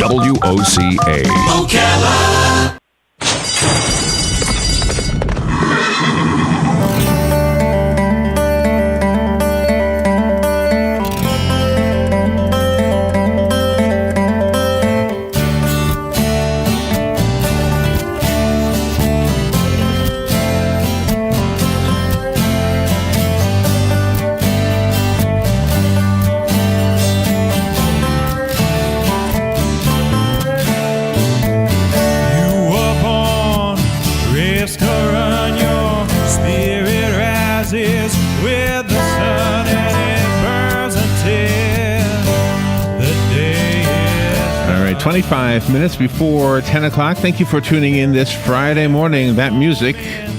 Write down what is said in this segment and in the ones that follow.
WOCA. Ocala. With the sun and it burns until the day is. All right, 25 minutes before 10 o'clock. Thank you for tuning in this Friday morning. That music,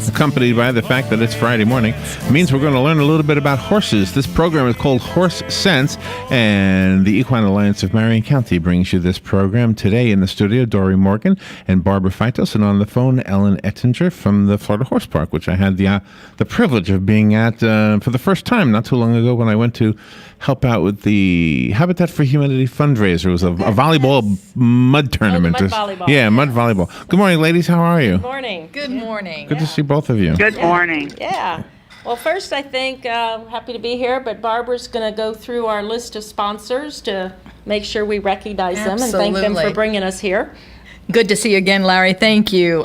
accompanied by the fact that it's Friday morning, means we're going to learn a little bit about horses. This program is called Horse Sense, and the Equine Alliance of Marion County brings you this program. Today in the studio, Dory Morgan and Barbara Feitos, and on the phone, Ellen Ettinger from the Florida Horse Park, which I had the privilege of being at for the first time not too long ago when I went to help out with the Habitat for Humanity fundraiser. It was a volleyball mud tournament. Mud volleyball. Yeah, mud volleyball. Good morning, ladies. How are you? Good morning. Good morning. Good to see both of you. Good morning. Yeah. Well, first, I think, happy to be here, but Barbara's going to go through our list of sponsors to make sure we recognize them and thank them for bringing us here. Good to see you again, Larry. Thank you.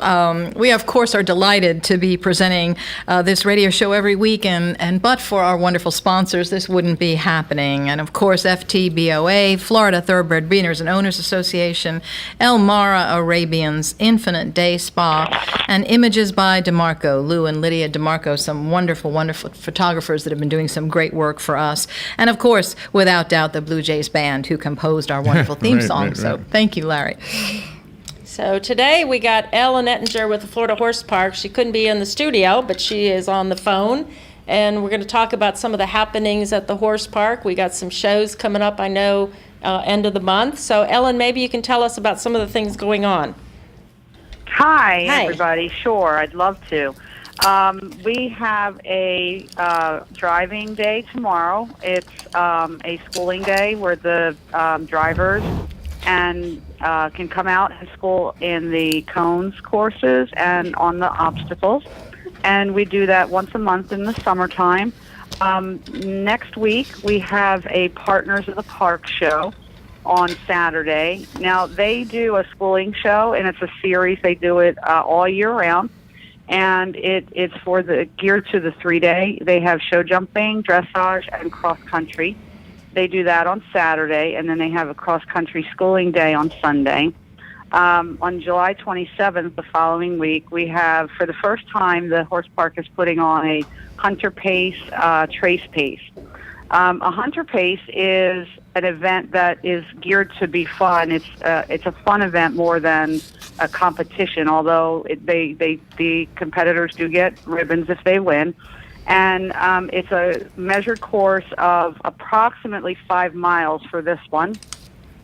We, of course, are delighted to be presenting this radio show every week, and but for our wonderful sponsors, this wouldn't be happening. And, of course, FTBOA, Florida Thoroughbred Breeders and Owners Association, El Mara Arabians, Infinite Day Spa, and Images by DeMarco. Lou and Lydia DeMarco, some wonderful, wonderful photographers that have been doing some great work for us. And, of course, without doubt, the Blue Jays Band, who composed our wonderful theme song. Right. So thank you, Larry. So today we got Ellen Ettinger with the Florida Horse Park. She couldn't be in the studio, but she is on the phone. And we're going to talk about some of the happenings at the horse park. We got some shows coming up, I know, end of the month. So Ellen, maybe you can tell us about some of the things going on. Hi. Everybody. Sure, I'd love to. We have a driving day tomorrow. It's a schooling day where the drivers and can come out and school in the cones courses and on the obstacles. And we do that once a month in the summertime. Next week, we have a Partners of the Park show on Saturday. Now, they do a schooling show, and it's a series. They do it all year round. And it's geared to the 3-day. They have show jumping, dressage, and cross-country. They do that on Saturday, and then they have a cross-country schooling day on Sunday. On July 27th, the following week, we have, for the first time, the Horse Park is putting on a Hunter Pace, Trace Pace. A Hunter Pace is an event that is geared to be fun. It's a fun event more than a competition, although the competitors do get ribbons if they win. And it's a measured course of approximately 5 miles for this one,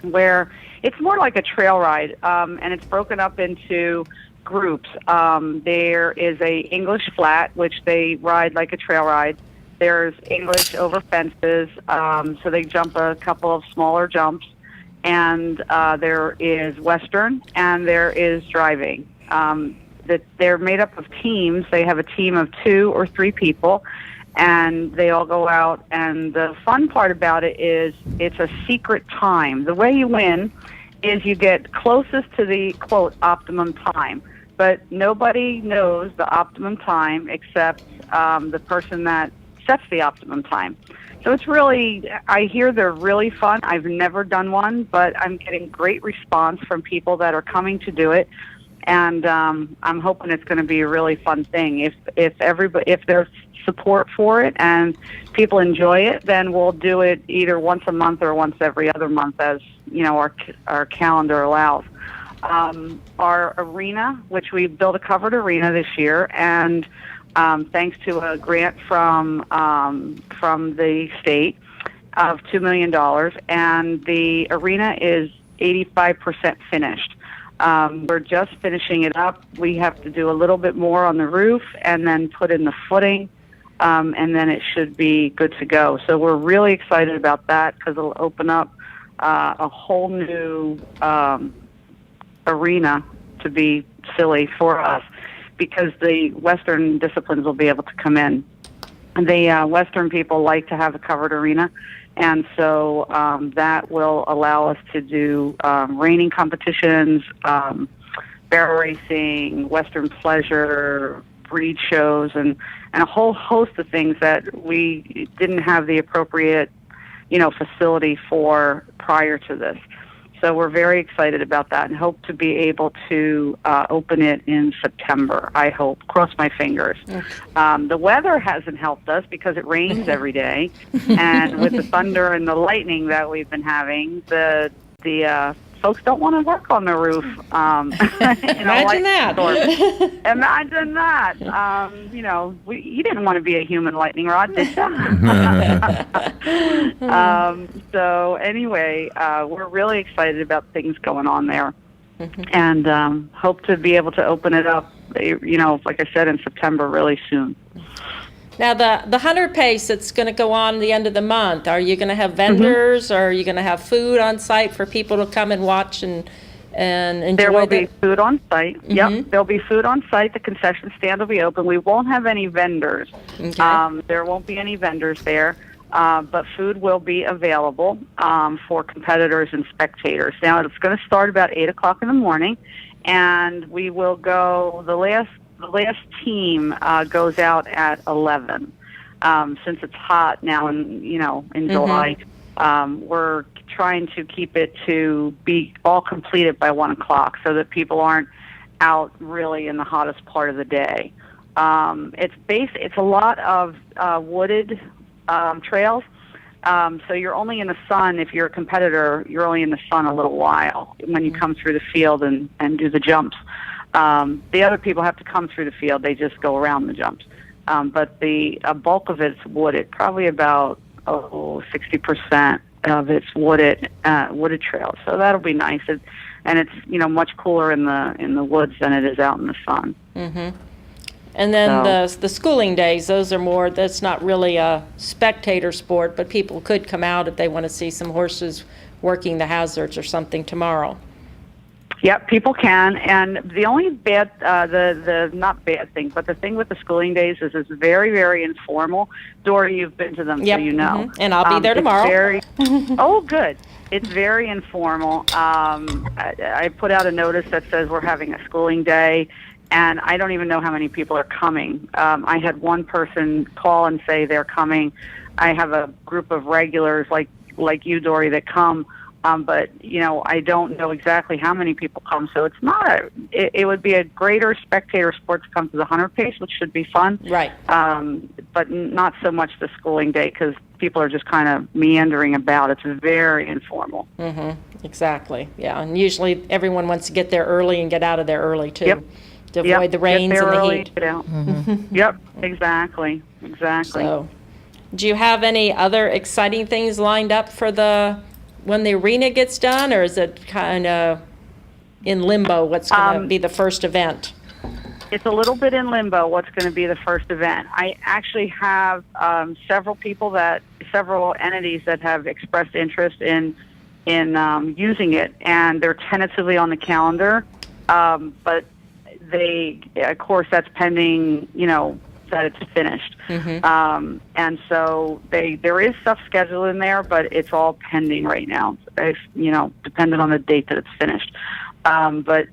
where it's more like a trail ride, and it's broken up into groups. There is a English flat, which they ride like a trail ride. There's English over fences, so they jump a couple of smaller jumps. And there is Western, and there is driving. That they're made up of teams. They have a team of 2 or 3 people, and they all go out. And the fun part about it is it's a secret time. The way you win is you get closest to the, quote, optimum time. But nobody knows the optimum time except the person that sets the optimum time. So it's really, I hear they're really fun. I've never done one, but I'm getting great response from people that are coming to do it. And I'm hoping it's going to be a really fun thing. If there's support for it and people enjoy it, then we'll do it either once a month or once every other month, as you know our calendar allows. Our arena, which we built a covered arena this year, and thanks to a grant from the state of $2 million, and the arena is 85% finished. We're just finishing it up. We have to do a little bit more on the roof and then put in the footing, and then it should be good to go. So we're really excited about that because it'll open up a whole new arena, to be silly, for us, because the Western disciplines will be able to come in. The Western people like to have a covered arena, and so that will allow us to do reining competitions, barrel racing, Western pleasure, breed shows, and a whole host of things that we didn't have the appropriate, facility for prior to this. So we're very excited about that and hope to be able to open it in September, I hope. Cross my fingers. The weather hasn't helped us because it rains every day. And with the thunder and the lightning that we've been having, the folks don't want to work on the roof. Imagine that. Imagine that. You didn't want to be a human lightning rod, did you? So anyway, we're really excited about things going on there, and hope to be able to open it up, like I said, in September really soon. Now, the 100 pace that's going to go on the end of the month, are you going to have vendors, or are you going to have food on site for people to come and watch and enjoy? There will be food on site. Yep, there'll be food on site. The concession stand will be open. We won't have any vendors. Okay. There won't be any vendors there, but food will be available for competitors and spectators. Now, it's going to start about 8 o'clock in the morning, and we will go, the last team goes out at 11. Since it's hot now in July, we're trying to keep it to be all completed by 1 o'clock so that people aren't out really in the hottest part of the day. It's a lot of wooded trails. So you're only in the sun, if you're a competitor, you're only in the sun a little while when you come through the field and do the jumps. The other people have to come through the field. They just go around the jumps. But the bulk of it's wooded, probably about 60% of it's wooded trails. So that'll be nice. And it's much cooler in the woods than it is out in the sun. Mm-hmm. And then the schooling days, that's not really a spectator sport, but people could come out if they want to see some horses working the hazards or something tomorrow. Yep, people can, and the only bad, the not bad thing, but the thing with the schooling days is it's very, very informal. Dory, you've been to them, yep. So you know. Mm-hmm. And I'll be there tomorrow. Oh, good. It's very informal. I put out a notice that says we're having a schooling day, and I don't even know how many people are coming. I had one person call and say they're coming. I have a group of regulars like you, Dory, that come. But I don't know exactly how many people come, so it's not it would be a greater spectator sport to come to the 100 pace, which should be fun. Right. But not so much the schooling day, because people are just kind of meandering about. It's very informal. Mm-hmm. Exactly. Yeah, and usually everyone wants to get there early and get out of there early too, yep. to avoid the rains and the heat. Get out. Mm-hmm. Yep. Exactly. So, do you have any other exciting things lined up for when the arena gets done, or is it kind of in limbo what's going to be the first event? It's a little bit in limbo what's going to be the first event. I actually have several entities that have expressed interest in using it, and they're tentatively on the calendar. But of course, that's pending, that it's finished. Mm-hmm. And so there is stuff scheduled in there, but it's all pending right now. It's, dependent on the date that it's finished. But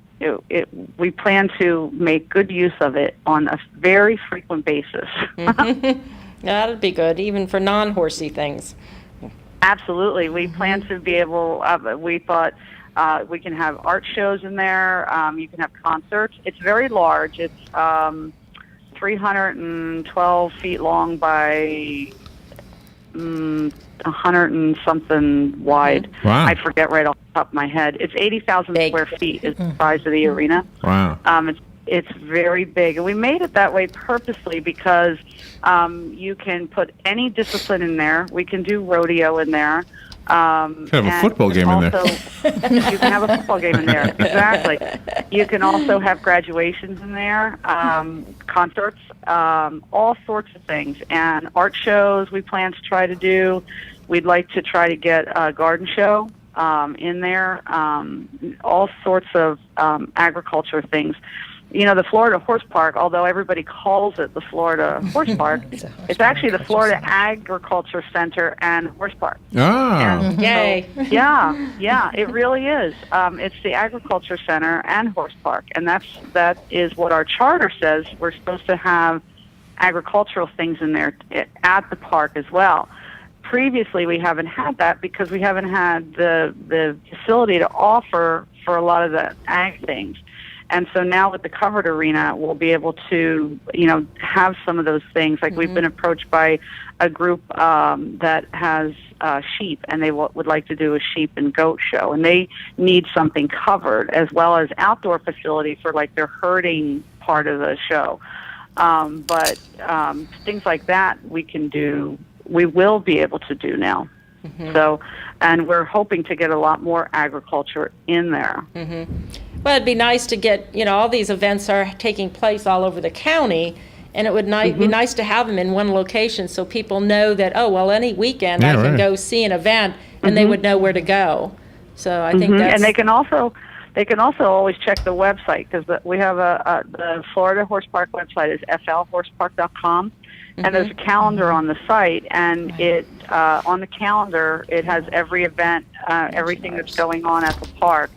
we plan to make good use of it on a very frequent basis. Mm-hmm. That'd be good, even for non-horsey things. Absolutely. We plan to be able, we thought we can have art shows in there. You can have concerts. It's very large. It's 312 feet long by 100 and something wide. Wow. I forget right off the top of my head. It's 80,000 square feet is the size of the arena. Wow. It's very big. And we made it that way purposely because you can put any discipline in there. We can do rodeo in there. Kind of a football game in there. You can have a football game in there. Exactly. You can also have graduations in there, concerts, all sorts of things, and art shows. We plan to try to do. We'd like to try to get a garden show in there, all sorts of agriculture things. You know, the Florida Horse Park, although everybody calls it the Florida Horse Park, it's actually the Florida Agriculture Center and Horse Park. Oh. Yay. Yeah, it really is. It's the Agriculture Center and Horse Park, and that is what our charter says. We're supposed to have agricultural things in there at the park as well. Previously, we haven't had that because we haven't had the facility to offer for a lot of the ag things. And so now with the covered arena, we'll be able to, have some of those things. Like we've been approached by a group that has sheep, and they would like to do a sheep and goat show, and they need something covered as well as outdoor facility for like their herding part of the show. But things like that we will be able to do now. So, and we're hoping to get a lot more agriculture in there. Well, it'd be nice to get, all these events are taking place all over the county, and it would be nice to have them in one location so people know that, any weekend I can go see an event, and they would know where to go. So I think that's... And they can also always check the website, because we have the Florida Horse Park website is flhorsepark.com. And there's a calendar on the site, and it on the calendar it has every event, everything that's going on at the park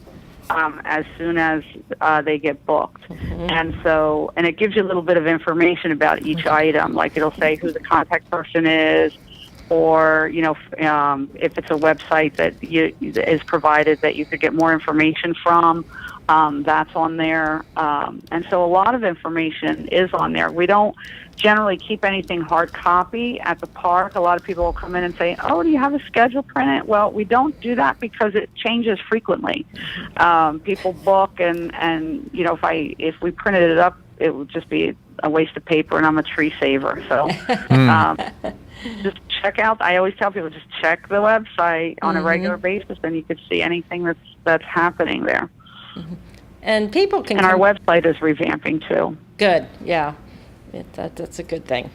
as soon as they get booked. And it gives you a little bit of information about each item, like it'll say who the contact person is, or if it's a website that is provided that you could get more information from. That's on there. And so a lot of information is on there. We don't generally keep anything hard copy at the park. A lot of people will come in and say, do you have a schedule printed? Well, we don't do that because it changes frequently. People book, and if we printed it up, it would just be a waste of paper, and I'm a tree saver. So just check out, I always tell people, just check the website on a regular basis, and you could see anything that's happening there. And people can... And our website is revamping, too. Good, yeah. That's a good thing.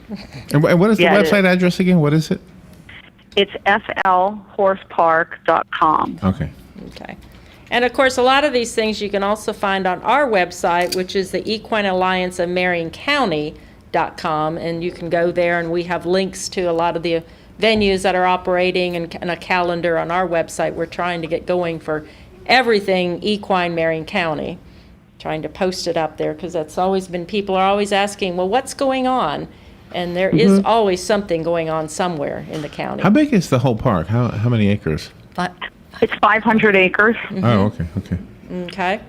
And what is the website address again? What is it? It's flhorsepark.com. Okay. And, of course, a lot of these things you can also find on our website, which is the Equine Alliance of Marion County.com, and you can go there, and we have links to a lot of the venues that are operating and a calendar on our website. We're trying to get going for everything Equine Marion County, trying to post it up there, because that's always been, people are always asking, well, what's going on? And there is always something going on somewhere in the county. How big is the whole park? How many acres? It's 500 acres. Oh, okay. Okay.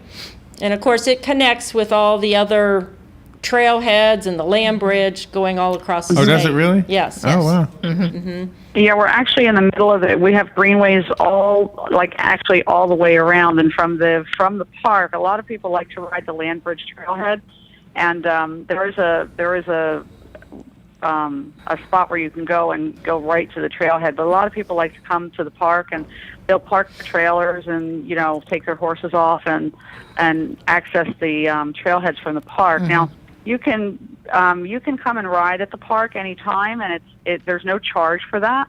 And of course, it connects with all the other trailheads and the land bridge going all across the state. Oh, does it really? Yes. Oh, wow. Yeah, we're actually in the middle of it. We have greenways all the way around, and from the park, a lot of people like to ride the land bridge trailhead, and there is a spot where you can go right to the trailhead. But a lot of people like to come to the park, and they'll park the trailers and take their horses off and access the trailheads from the park. Now you can come and ride at the park anytime, and there's no charge for that.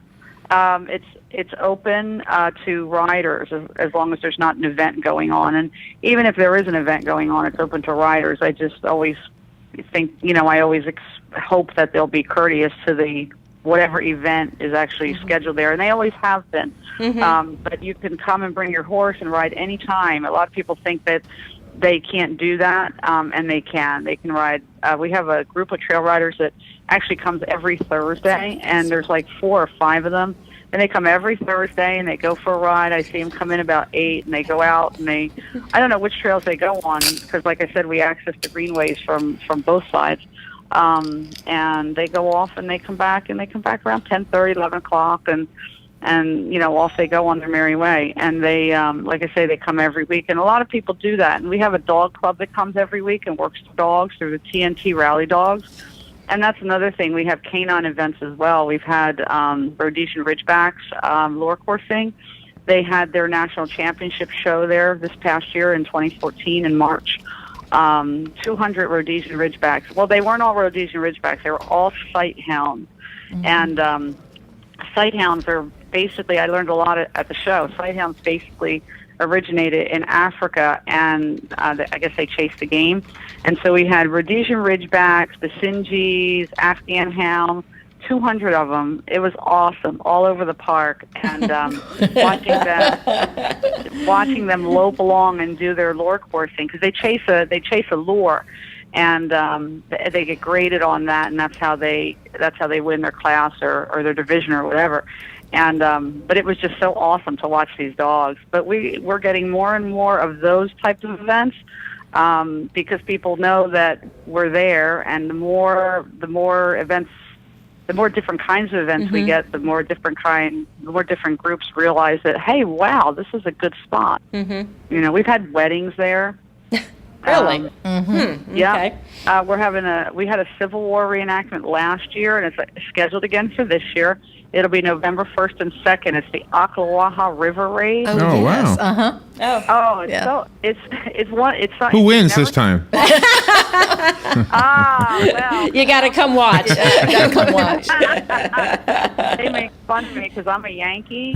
It's open to riders as long as there's not an event going on, and even if there is an event going on, it's open to riders. I just always think, I always hope that they'll be courteous to the whatever event is actually scheduled there, and they always have been. But you can come and bring your horse and ride anytime. A lot of people think that they can't do that, and they can. They can ride. We have a group of trail riders that actually comes every Thursday, and there's like 4 or 5 of them. And they come every Thursday, and they go for a ride. I see them come in about 8, and they go out, and I don't know which trails they go on, because like I said, we access the greenways from both sides. And they go off, and they come back around 10:30, 11 o'clock, and off they go on their merry way. And they, like I say, they come every week, and a lot of people do that. And we have a dog club that comes every week and works the dogs through the TNT Rally Dogs. And that's another thing. We have canine events as well. We've had Rhodesian Ridgebacks lure coursing. They had their national championship show there this past year in 2014 in March. 200 Rhodesian Ridgebacks. Well, they weren't all Rhodesian Ridgebacks. They were all sight hounds. And sight hounds are basically, I learned a lot at the show. Sighthounds basically originated in Africa, and I guess they chased the game. And so we had Rhodesian Ridgebacks, Basenjis, Afghan hounds, 200 of them. It was awesome, all over the park, and watching them lope along and do their lure coursing, because they chase a lure, and they get graded on that, and that's how they win their class or their division or whatever. And but it was just so awesome to watch these dogs. But we're getting more and more of those types of events, because people know that we're there, and the more events, the more different kinds of events we get, the more different groups realize that, hey, wow, this is a good spot. You know, we've had weddings there. Really? Yeah. Okay. We had a Civil War reenactment last year, and it's scheduled again for this year. It'll be November 1st and 2nd. It's the Ocklawaha River Raid. Oh, yes. Wow. Who wins this time? Well. You got to come watch. Gotta come watch. They make fun of me because I'm a Yankee.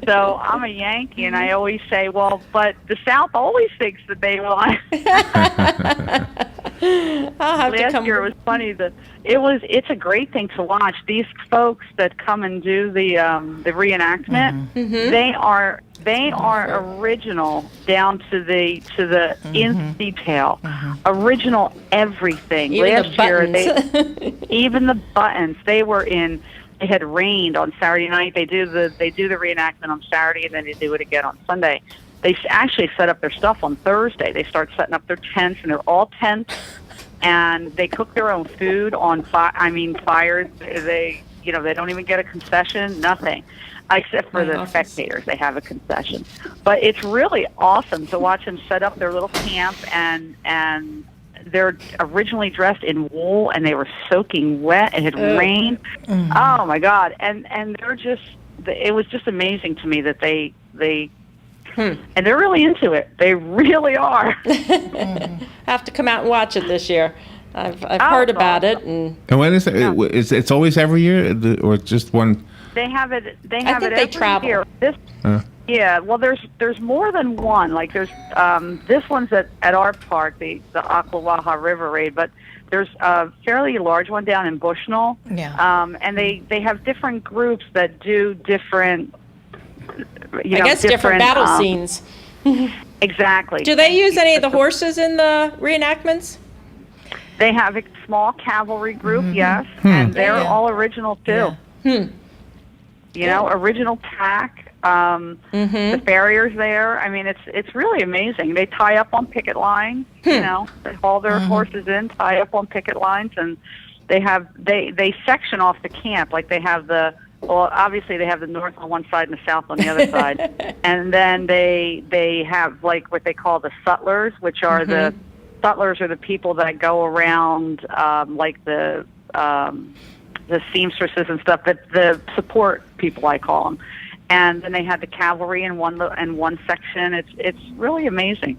So I'm a Yankee, and I always say, well, but the South always thinks that they won. I'll have to Last come. year it was funny that it's a great thing to watch. These folks that come and do the reenactment, they are original down to the nth detail, original everything. Even Last the year, buttons. even the buttons, they were in. It had rained on Saturday night. They do the reenactment on Saturday, and then they do it again on Sunday. They actually set up their stuff on Thursday. They start setting up their tents, and they're all tents, and they cook their own food on fires. They don't even get a concession, nothing, except for the spectators. They have a concession, but it's really awesome to watch them set up their little camp, and they're originally dressed in wool, and they were soaking wet. It had rained. Oh my God! And it was just amazing to me that they. And they're really into it. They really are. Have to come out and watch it this year. I've heard about it. And when is it? Yeah. It's always every year, or just one? They have it. They I have think it they every travel. year. Yeah. Well, there's more than one. Like there's this one's at our park, the Ocklawaha River Raid, but there's a fairly large one down in Bushnell. Yeah. And they have different groups that do different. I guess different battle scenes. Exactly. Do they use any of the horses in the reenactments? They have a small cavalry group, yes, and they're all original too. You know, original tack. The farriers there. I mean, it's really amazing. They tie up on picket lines. You know, they haul their horses in, tie up on picket lines, and they section off the camp. Like they have obviously they have the north on one side and the south on the other side, and then they have like what they call the sutlers, which are the people that go around like the seamstresses and stuff, but the support people, I call them. And then they had the cavalry in one section. It's really amazing.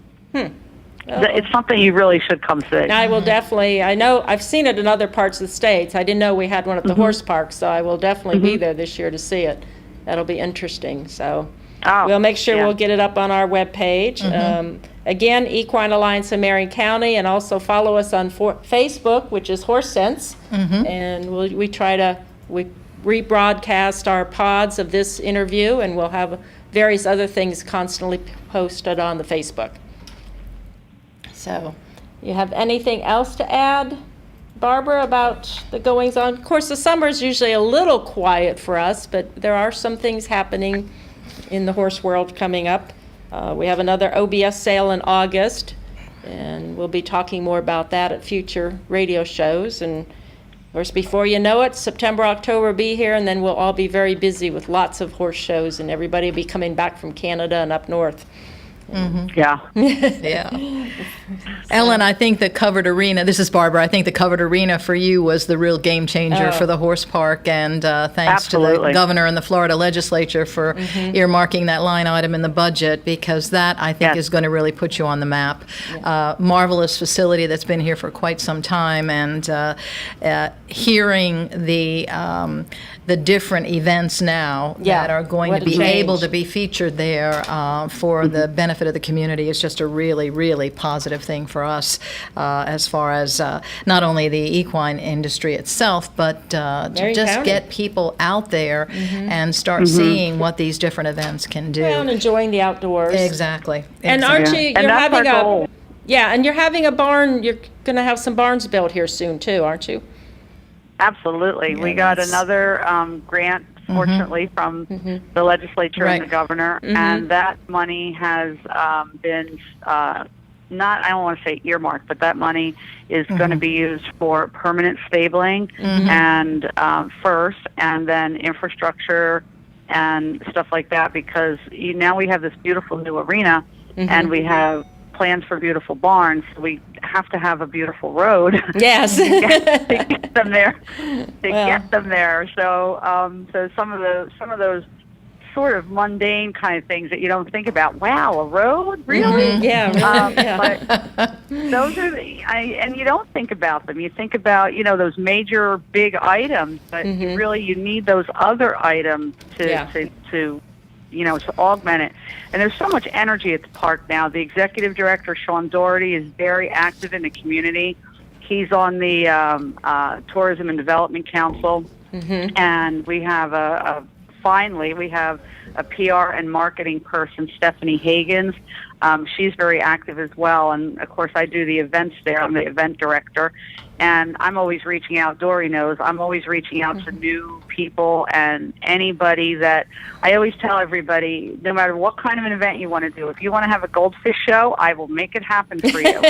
It's something you really should come see. I will definitely. I know I've seen it in other parts of the states. I didn't know we had one at the horse park, so I will definitely be there this year to see it. That'll be interesting. So we'll make sure we'll get it up on our webpage. Again, Equine Alliance in Marion County, and also follow us on Facebook, which is Horse Sense. And we try to rebroadcast our pods of this interview, and we'll have various other things constantly posted on the Facebook. So, you have anything else to add, Barbara, about the goings on? Of course, the summer is usually a little quiet for us, but there are some things happening in the horse world coming up. We have another OBS sale in August, and we'll be talking more about that at future radio shows. And of course, before you know it, September, October will be here, and then we'll all be very busy with lots of horse shows, and everybody will be coming back from Canada and up north. Yeah. Yeah. Ellen, I think the covered arena, this is Barbara, I think the covered arena for you was the real game changer for the horse park. And thanks to the Absolutely. governor and the Florida legislature for earmarking that line item in the budget, because that, I think, Yes. is going to really put you on the map. Marvelous facility that's been here for quite some time. And hearing the different events now Yeah, that are going what to a be able change. to be featured there for the benefit of the community is just a really, really positive thing for us as far as not only the equine industry itself, but to Marion just County. get people out there and start seeing what these different events can do. Well, and enjoying the outdoors. Exactly. And Exactly. aren't you, And you're that's having our a, goal. yeah, and you're having a barn, you're going to have some barns built here soon too, aren't you? Absolutely. We got another grant, fortunately, from the legislature Right. and the governor, and that money has been not, I don't want to say earmarked, but that money is going to be used for permanent stabling and first, and then infrastructure and stuff like that, because now we have this beautiful new arena, and we have plans for beautiful barns. So we have to have a beautiful road Yes. to get them there. Well. Get them there. So, so some of those sort of mundane kind of things that you don't think about. Wow, a road, really? Yeah, really, yeah. But those are and you don't think about them. You think about those major big items, but you need those other items to augment it. And there's so much energy at the park now. The executive director, Sean Doherty, is very active in the community. He's on the Tourism and Development Council, and we have finally we have a PR and marketing person, Stephanie Hagens. She's very active as well, and of course I do the events there. I'm the event director, and I'm always reaching out. Dory knows I'm always reaching out to new people and anybody that I always tell everybody, no matter what kind of an event you want to do, if you want to have a goldfish show, I will make it happen for you.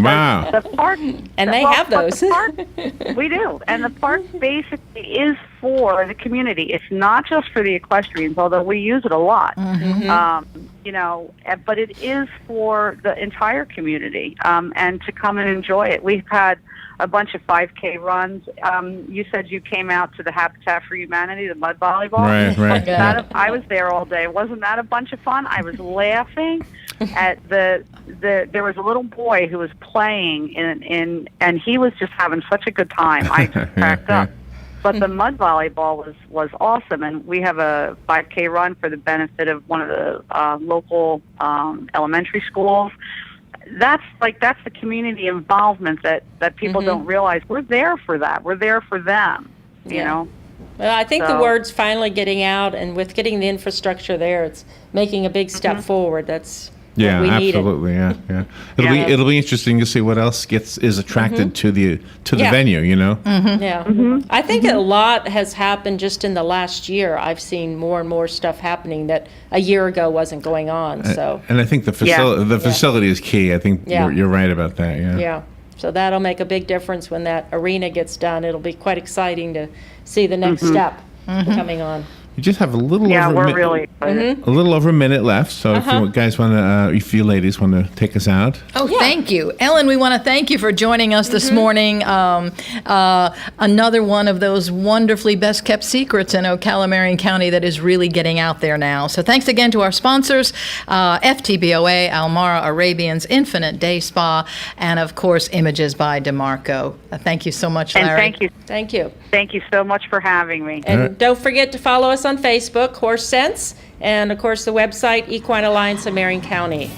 Wow. The park, And they have but those. the park, we do, and the park basically is for the community. It's not just for the equestrians, although we use it a lot. But it is for the entire community, and to come and enjoy it. We've had a bunch of 5K runs. You said you came out to the Habitat for Humanity, the mud volleyball. Right. I was there all day. Wasn't that a bunch of fun? I was laughing at there was a little boy who was playing and he was just having such a good time. I just cracked up. But the mud volleyball was awesome, and we have a 5K run for the benefit of one of the local elementary schools. That's the community involvement that people don't realize. We're there for that. We're there for them. You know. Well, I think the So- word's finally getting out, and with getting the infrastructure there, it's making a big step forward. That's Yeah, what we needed. absolutely. Yeah. Yeah. It'll be interesting to see what else is attracted to the Yeah. venue. Yeah. I think a lot has happened just in the last year. I've seen more and more stuff happening that a year ago wasn't going on. So, And I think the facility is key. I think Yeah. you're right about that. Yeah. yeah. So that'll make a big difference when that arena gets done. It'll be quite exciting to see the next step coming on. You just have a little Yeah, over we're really excited. a little over a minute left. So if you guys want to, if you ladies want to take us out. Oh, thank you. Ellen, we want to thank you for joining us this morning. Another one of those wonderfully best-kept secrets in Ocala, Marion County that is really getting out there now. So thanks again to our sponsors, FTBOA, Almara Arabians, Infinite Day Spa, and, of course, Images by DeMarco. Thank you so much, And Larry. thank you. Thank you. Thank you so much for having me. And don't forget to follow us on Facebook, Horse Sense, and of course the website Equine Alliance of Marion County.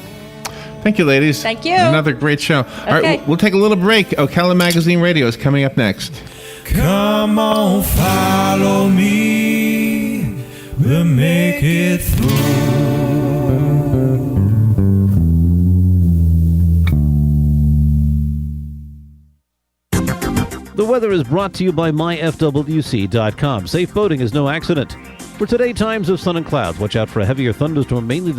Thank you, ladies. Thank you. Another great show. All Okay. right, we'll take a little break. Ocala Magazine Radio is coming up next. Come on, follow me. We'll make it through. The weather is brought to you by myfwc.com. Safe boating is no accident. For today, times of sun and clouds. Watch out for a heavier thunderstorm, mainly